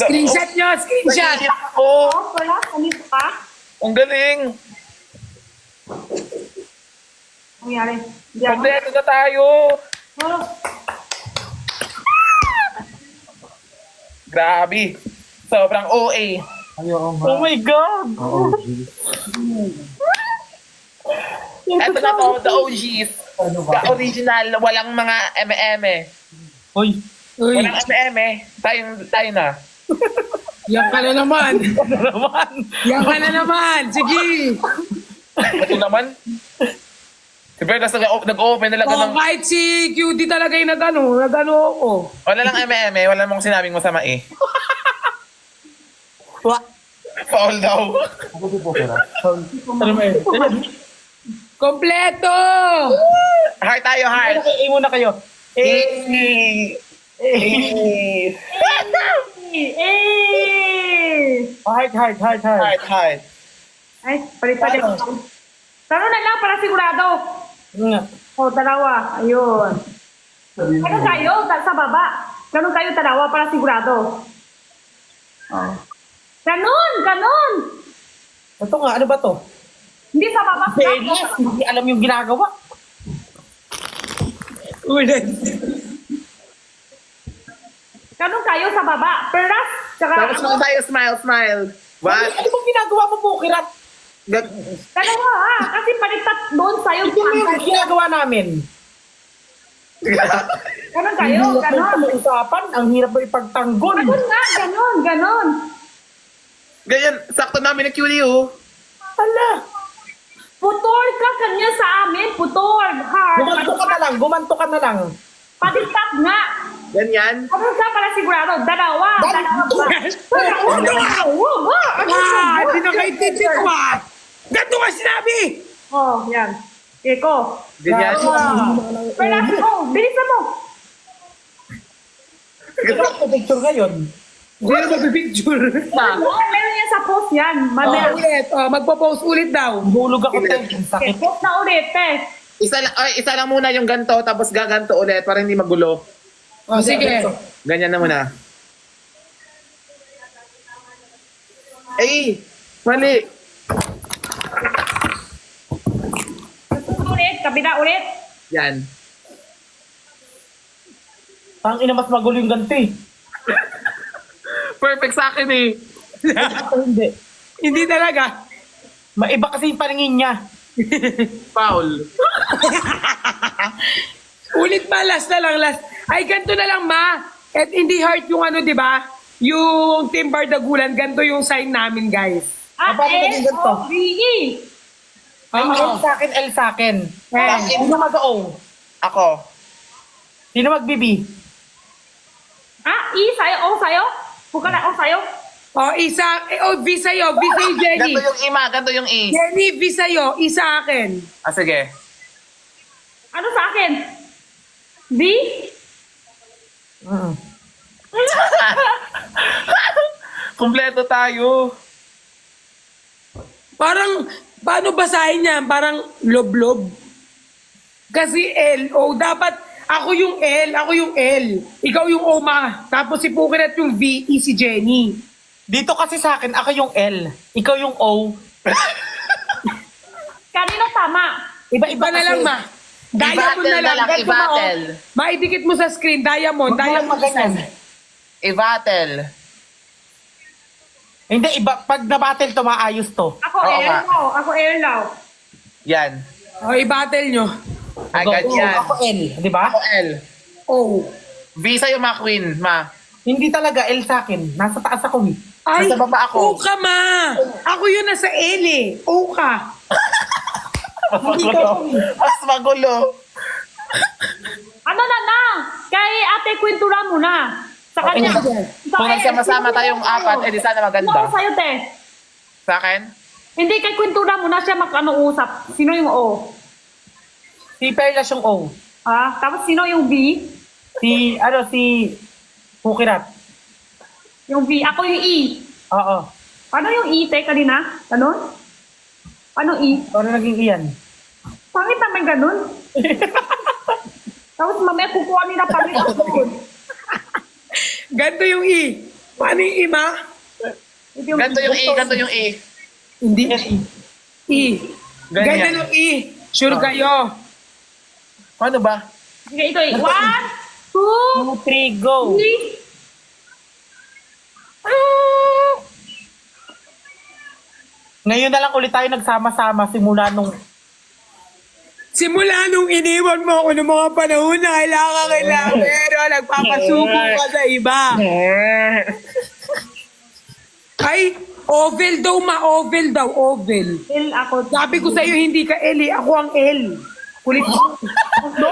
Screenshot nyo, screenshot. Naiinip ako. Wala, kanito ka? Ang galing. Nangyari. Hindi ako. Kompleto na tayo. Oh, Grabe. Sobrang OA. Oh my God! Eto na to, the OGs. The original, walang mga M&M. Hoy, Uy, Walang M&M. Tayo na. yan ka na naman. Yan ka na naman. Sige. Ito naman. Si Bertas nag-open talaga Oh, ng... kahit si QD talaga yung nagano ako. Wala lang M&M. Wala namang sinabing masama eh. Foul daw. ano ba yun? Kompleto! Heart tayo, heart. Eh, muna kayo. Eh. Eh. Heart. Heart, heart. ay, palit-palit. Taro na lang para sigurado. Nga. O, dalawa. Ayun. Ganun kayo, sa baba. Ganun kayo, dalawa para sigurado. Oh. Ganun. Ito nga, ano ba to? Hindi sa baba. Fairness, hindi alam yung ginagawa. Ulit. Ganun kayo sa baba. Peras, tsaka... Tapos naman tayo, smile. What? Ano bang ginagawa mo, Bukirat? Dalawa ha, kasi palitat doon sa'yo. Ano yung ginagawa namin? Ganun kayo, ganun. Usapan, ang hirap mo ipagtanggol. Ganun nga, ganun. Ganyan, sakto namin ng QD, Hala, Putol ka kanya sa amin, putol. Hard. gumanto ka na lang. Palitat nga. Ganyan. Ganun ka para sigurado. Dalawa ba? Hindi na kayo titik pa. Ganto ka sinabi. Oh, yan. Eko. Ganyan. Peras, bilisan mo. Picture ngayon. Hindi na mag-picture. Meron yan sa post yan. Ulit. Magpo-post ulit daw. Bulog ako tayo. Sakit. Post na ulit, Isa lang muna yung ganto, tapos gaganto ulit para hindi magulo. Oh, sige. Ganyan na muna. Ay! Mali! Ulit, kabila ulit. Yan. Ang ina, mas magulo yung ganito eh. Perfect sa akin eh. Hindi. Hindi talaga. Maiba kasi yung paningin niya. Foul. Ulit ba? Last na lang, last. Ay, ganito na lang, ma. At hindi heart yung ano, di ba? Yung Team Bardagulan, ganito yung sign namin, guys. Paano naging ganito? S-O-V-E. Ang Oo. L sa akin, L sa akin. Sino mag-O? Ako. Sino mag-B? E sa'yo, O sa'yo? Buka na O sa'yo. Oh, isa. V sa'yo. V sa'yo, Jenny. Ganto yung ima, ganto yung E. Jenny, V sa'yo. Isa akin. Ah, sige. Ano sa akin? V? Kompleto tayo. Parang, paano basahin yan? Parang lob-lob. Kasi L, O. Dapat, ako yung L, ako yung L. Ikaw yung O, ma. Tapos si Pukirat yung V, E si Jenny. Dito kasi sa akin, ako yung L. Ikaw yung O. Kanino tama? Iba na lang, ma. Diamond na lang. Ganito, ma, oh. I-battle. Maidikit mo sa screen. Diamond. Diamond Ganyan. I-battle. Hindi, iba. Pag na-battle to, maayos to. Ako Oo L nga. mo. Ako L daw. Yan. O, i-battle nyo. Agad yan. Ako L, di ba? Ako L. O. V sa'yo, ma, queen, ma. Hindi talaga L sa akin. Nasa taas ako eh. Ay, Nasa baba ako. O ka, ma. Ako yun nasa L eh. O ka. Mas magulo. Ano na? Kay ate kwentura mo na. Sa kanya. Kung nagsama-sama tayong apat, di sana Ano maganda. sa'yo, te? Sa akin? Hindi, kay kwentura mo na siya mag-usap. Sino yung O? Si Perlas yung O. Tapos sino yung B? Si Pukirat. Yung B. Ako yung E. Oo. Paano yung E, te, kanina? Ganon? Paano E? Ano naging iyan? Pangit naman ganun. Tapos mamaya kukuha nila pangit ako. Ganto yung E. Paano yung ima? Ito yung Ganto yung A, ganto yung A. Hindi. E. Ganyan. Ganyan yung E. Sure kayo. Paano ba? Sige, ito eh. 1, 2, 2, 3, go. 3. Ngayon na lang ulit tayo nagsama-sama simula nung... Simula nung iniwan mo ako ng mga panahon na kailangan, pero nagpapasuko ka sa iba. Ay, oval daw, ma-oval daw, oval. L ako. Sabi ko sa'yo, hindi ka L eh. Ako ang L. Kulit mo.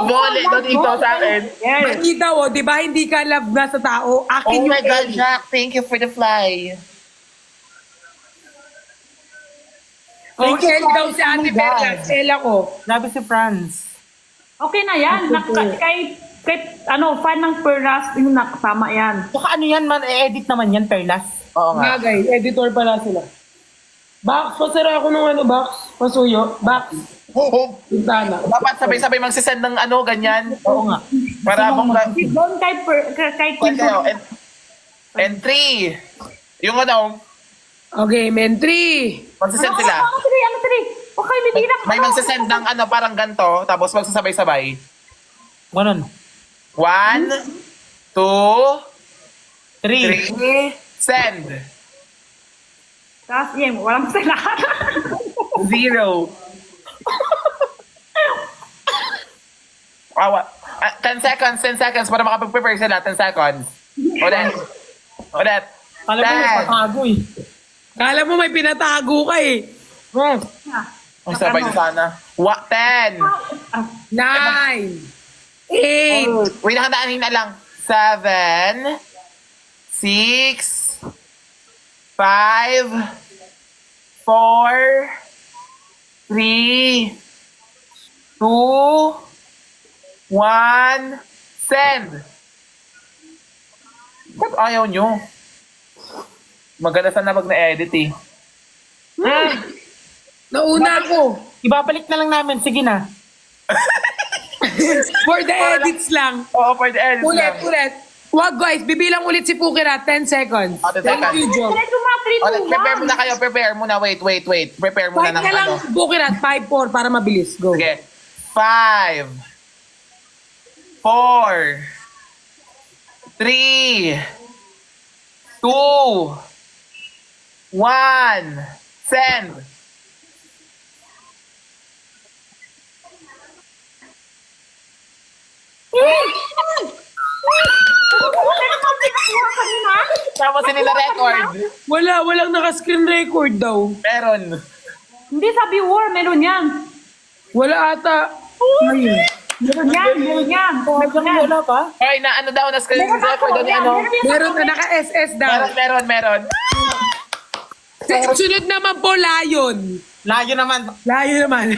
Bole, doon ikaw sa akin. Mali daw, oh, di ba hindi ka love na sa tao? Akin Oh yung my God, L. Jack. Thank you for the fly. Oh, Thank you, L daw si Ate oh my God. Perlas. L ako. Sabi si Franz. Okay na yan. Kahit fan ng Perlas, yung nakasama yan. Saka ano yan man, i-edit naman yan, Perlas. Oo nga. Bagay, editor pala sila. Box, pasara ako ng box. Pasuyo, box. Pintana. Dapat sabay-sabay magsisend ng ganyan. Oo nga. Para mong... Doon kay Kaya kayo. And 3. Yung Okay, men 3. magsisend sila. Ano 3? Okay, bibirang. May magsisend ng parang ganto, tapos magsasabay-sabay. Ganon. 1, 2, 3. 3, send. Tapos yan, walang sila. 0. 10 seconds, 10 seconds para makapag-prepare sila. 10 seconds. Ulit. Alam mo, may patago eh. Kala mo may pinatago ka eh. Ang sabay na sana. 10. 9. 8. Wait, nakadaanin na lang. 7, 6, 5, 4, 3, 2, 1, send. Ba't ayaw nyo? Maganda sana pag na-edit eh. Nauna ako. Ibabalik na lang namin. Sige na. For the edits lang. Oo, for the edit lang. Ulit. Wag guys, bibilang ulit si Pukira. 10 seconds. 10 Thank seconds. you, Joe. Diretso mga 3, 2, 1. Prepare muna kayo, prepare muna. Wait. Prepare muna 5 ng na lang, Pukira. 5-4 para mabilis. Go. Sige. 5, 4, 3, 2, 1, send. Tapos nila record. Walang naka-screen record daw. Meron. Hindi sabi war, meron yan. Wala ata. Ayun. Meron yan. Wala pa? Ay, daw, na screen record daw ni Meron na naka-SS daw. Meron. Sunod naman po, Lion. Layo naman. Lion naman.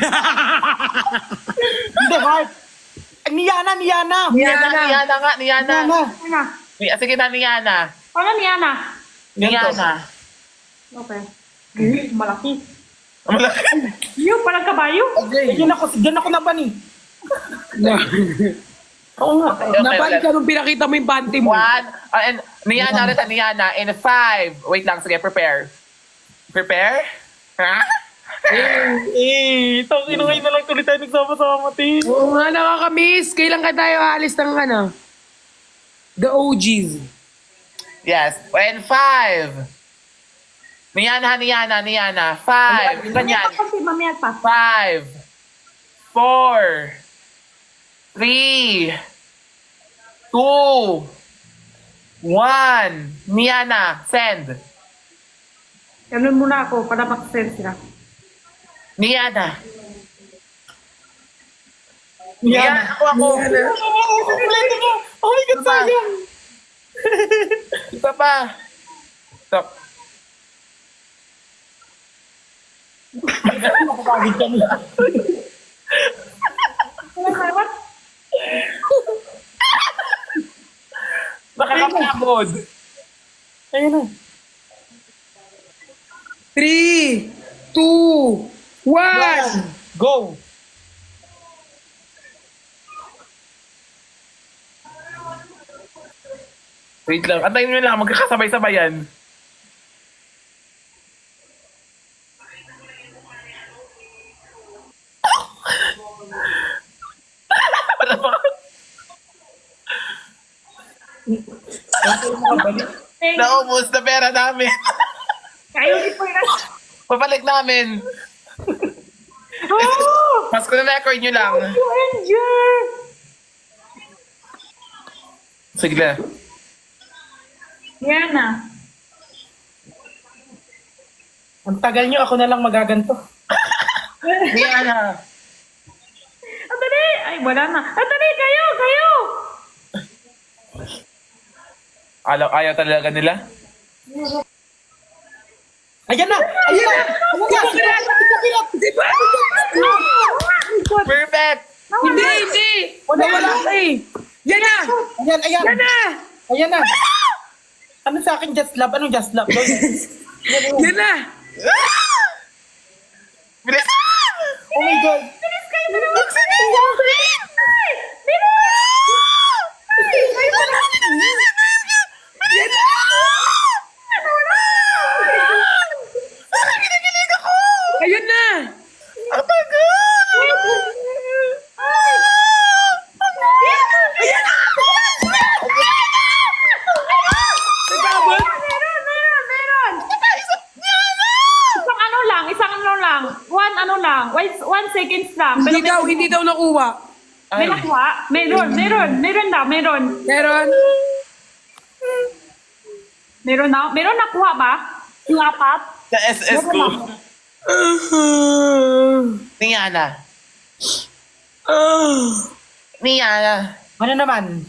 Hindi, Heart. Niyana. Niyana. Ano? Sige na, Niyana. Ano niya na? Niyana. Okay. Malaki. Malaki. Yung parang kabayo. Diyan ako na ba ni? Oo nga. Nabalik ka nung pinakita mo yung panty mo. 1, and Niyana ulit, Niyana. In 5. Wait lang, sige, prepare. Prepare? Ha? Tangin na ngayon na lang tuloy tayo nagsama-sama, Tin. Oo nga, nakakamiss. Kailan ka tayo aalis ng The OGs. Yes. And 5. Niyana. 5. Ganyan. Mamaya pa. 5, 4, 3, 2, 1. Niyana, send. Ganun muna ako para mag-send sila. Niyana. Ako. Oh my God, sayang. Ito pa. Stop. Nakakagid kami. Nakakapagod. Ayun na. 3, 2, 1. Go. Wait lang. Antayin nyo lang. Magkakasabay-sabay yan. Wala pa. Naubos na pera namin. Kayo di po yun. Papalik namin. Oh! Mas ko na record nyo lang. You enjoy! Sige na. Yan na. Ang tagal nyo, ako na lang magaganto. Diana. Ang dali! Ay, wala na. Ang dali! Kayo! Kayo! Ayaw talaga nila? Ayan na! Ayan na! Diba? Perfect! Hindi, hindi. Wala ka eh. Yan na. Ayan, ayan! Yan na. Ayan na! Ano sa akin, just love? Anong just love? Yan na. Bilis! Oh my God! Bilis kayo! Bilis! Ay! Bilis! Ay! Kayo pa na! Yan na. Kinikilig ako! Ayun na. Ang tagal! Nagabot. Meron! Isang ano lang. One seconds lang. Pero Hindi daw nakuha. may nakuha. Meron daw. Meron. Meron nakuha ba? Yung apat? Sa SS ko. Niana. Niana. Ano naman?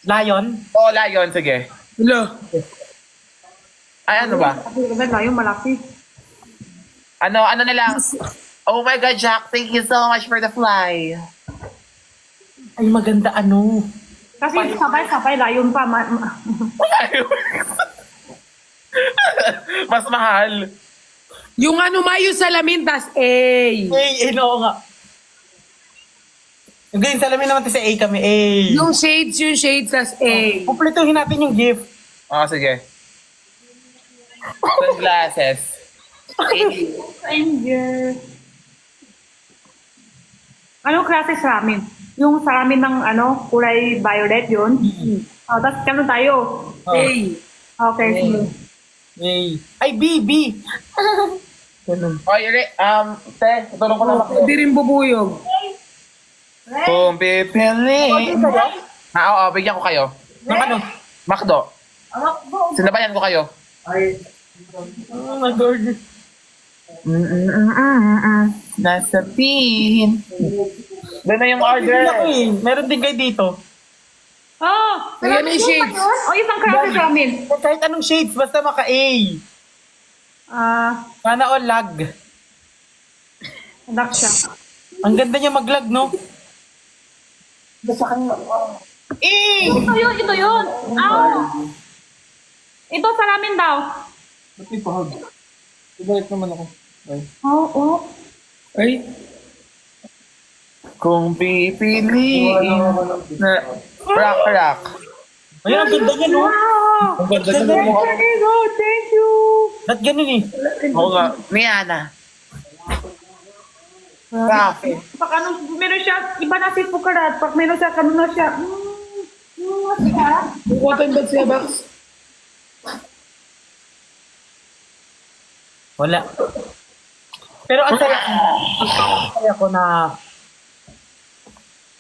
Lion? Oo, Lion. Sige. Hello. Ay, ano ba? Yung malaki. Ano na lang? Oh my God, Jack. Thank you so much for the fly. Ay, maganda ano. Kasi sabay-sabay layon pa. Mas mahal. Yung ano, Mayo Salamin, tas A. Oo nga. Yung ganyan, salamin naman tayo sa A kami. A. Yung shades, tas A. Kumpletuhin natin yung gift. Oo, sige. Sunglasses. Angel. Anong klase salamin? Yung salamin ng kulay violet yun? Oh, tapos kano tayo? A. Okay, sige. A. Ay, B, B. Ganun. Oh, te, tulong ko na ako. Hindi rin bubuyog. Kung pipili. Oo, bigyan ko kayo. Ng ano? Macdo. Sinabayan ko kayo. Oh my God. Nasa pin. Doon na yung order. Meron din kayo dito. Oh! Ayan yung shades. O, isang klase salamin. Kahit anong shades, basta maka-A. Sana all lag. Anak siya. Ang ganda niya mag-lag, no? Ito yun. Ito salamin daw. Ibalik naman ako. Oo. Ay. Kung pipiliin na rock. Ayun, ang ganda niya, no? Wow! Ang ganda niya. Thank you! Ba't ganun eh? Oo nga. Niana. Grabe. Pag meron siya, iba na si Pukarat. Pag meron siya, na siya. Bukutan ba siya, Bax? Wala. Pero ang saya ko na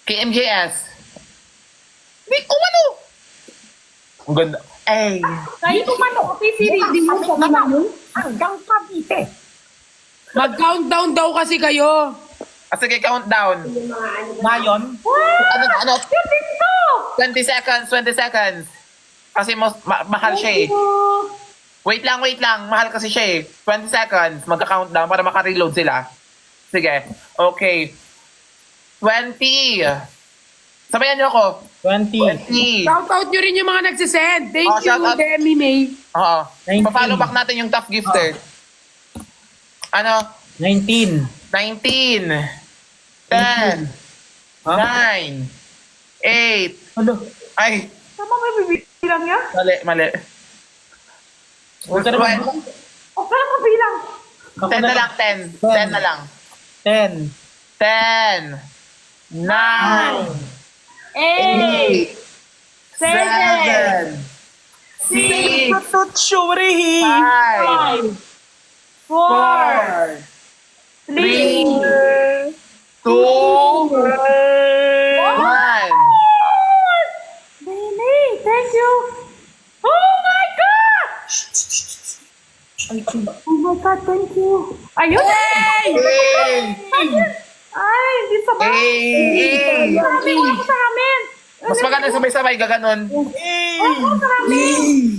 KMJS. Di, umano. Ang ganda. Ay. Kayo kumano, reading mo sa naman hanggang Cavite. Mag-countdown daw kasi kayo. Sige, countdown. Lion. Ano? Yun dito! 20 seconds. Kasi mahal siya eh. Wait lang. Mahal kasi siya eh. 20 seconds. Magka-countdown para maka-reload sila. Sige. Okay. 20. Sabayan niyo ako. 20. 20. Shout out nyo rin yung mga nagsisend. Thank Oh, you, shout out. Demi May. Oo. 19. Pa-follow back natin yung top gifter. Ano? 19. 19. 10. Ha? 9. 8. Ano? Ay, Tama ba yung bibilang niya? Mali. Huwag ka naman. O, kaya mabilang. 10 na lang, 10. 10 na lang. 10. 10, 9, 8, 7, 6, Tutsyuri! 5, 4, 4, 3, 2, 1. Baby, thank you. Oh my God! Oh my God, thank you. Ayun! Ay, hindi sa ba? Hey! Marami mo sa amin. Mas maganda sabay-sabay, gaganon. Oo, marami.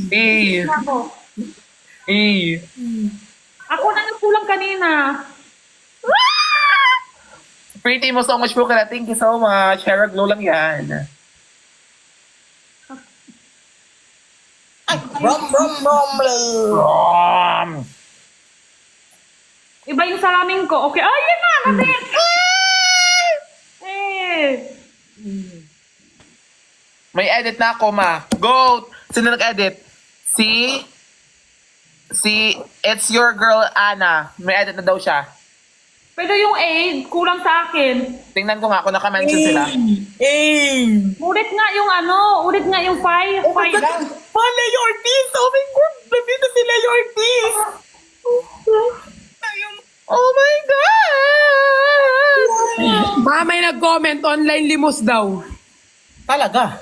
Eh, Ako. eh. Ako na nagkulang kanina. Pretty mo so much po ka. Thank you so much. Hair glow lang yan. Iba yung salamin ko. Okay. Ay, yun na. Natin. Eh. May edit na ako, ma. Go! Sino nag-edit? Si It's Your Girl, Anna. May edit na daw siya. Pero yung aid, kulang sa akin. Tingnan ko nga kung naka-mention sila. Ulit nga yung ulit nga yung file. File lang. Malay Ortiz! Oh my God! Nandito sila Ortiz! Oh my God! May nag-comment, online limos daw. Talaga?